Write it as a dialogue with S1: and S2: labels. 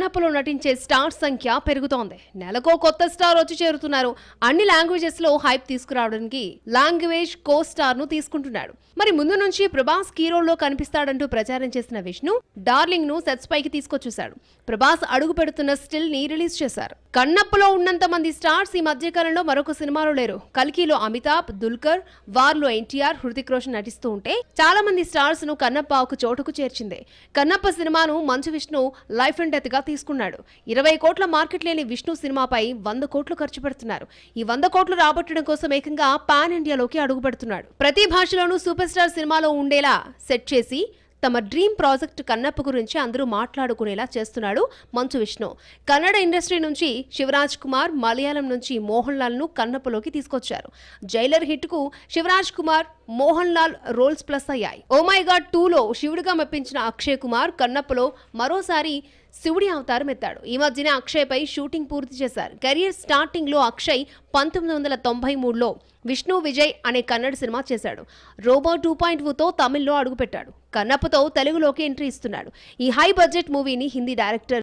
S1: కన్నప్పలో నటించే స్టార్ సంఖ్య పెరుగుతోంది. నెలకో కొత్త స్టార్ వచ్చి చేరుతున్నారు. అన్ని లాంగ్వేజెస్ లో హైప్ తీసుకురావడానికి లాంగ్వేజ్ కో స్టార్ ను తీసుకుంటున్నాడు. మరి ముందు నుంచి ప్రభాస్ హీరోల్లో కనిపిస్తాడంటూ ప్రచారం చేసిన విష్ణు డార్లింగ్ ను సెట్స్ పైకి తీసుకొచ్చేశాడు. ప్రభాస్ అడుగు పెడుతున్న స్టిల్ ని రిలీజ్ చేశారు. కన్నప్పలో ఉన్నంత మంది స్టార్స్ ఈ మధ్య కాలంలో మరొక సినిమాలో లేరు. కల్కిలో అమితాబ్, దుల్కర్, వార్లో ఎన్టీఆర్, హృతిక్ రోషన్ నటిస్తూ ఉంటే చాలా మంది స్టార్స్ ను కన్నప్ప ఒక చోటుకు చేర్చింది. కన్నప్ప సినిమాను Manchu Vishnu life and death గా తీసుకున్నాడు. 20 కోట్ల మార్కెట్ లేని విష్ణు సినిమాపై 100 కోట్లు ఖర్చు పెడుతున్నారు. ఈ 100 కోట్లు రాబట్టడం కోసం ఏకంగా పాన్ ఇండియాలోకి అడుగు పెడుతున్నాడు. ప్రతి భాషలోనూ సూపర్ స్టార్ సినిమాలో ఉండేలా సెట్ చేసి తమ డ్రీమ్ ప్రాజెక్ట్ కన్నప్ప గురించి అందరూ మాట్లాడుకునేలా చేస్తున్నాడు మంచు విష్ణు. కన్నడ ఇండస్ట్రీ నుంచి శివరాజ్ కుమార్, మలయాళం నుంచి మోహన్ లాల్ ను కన్నప్పలోకి తీసుకొచ్చారు. జైలర్ హిట్ కు Shivarajkumar, Mohanlal roles plus అయ్యాయి. ఓ మై గాడ్ 2లో శివుడిగా మెప్పించిన అక్షయ్ కుమార్ కన్నప్పలో మరోసారి శివుడి అవతారం ఎత్తాడు. ఈ మధ్యనే అక్షయ్ పై షూటింగ్ పూర్తి చేశారు. కెరీర్ స్టార్టింగ్ లో అక్షయ్ 1993లో విష్ణు విజయ్ అనే కన్నడ సినిమా చేశాడు. రోబో 2.0తో తమిళ్లో అడుగుపెట్టాడు. కన్నప్పతో తెలుగులోకి ఎంట్రీ ఇస్తున్నాడు. ఈ హై బడ్జెట్ మూవీని హిందీ డైరెక్టర్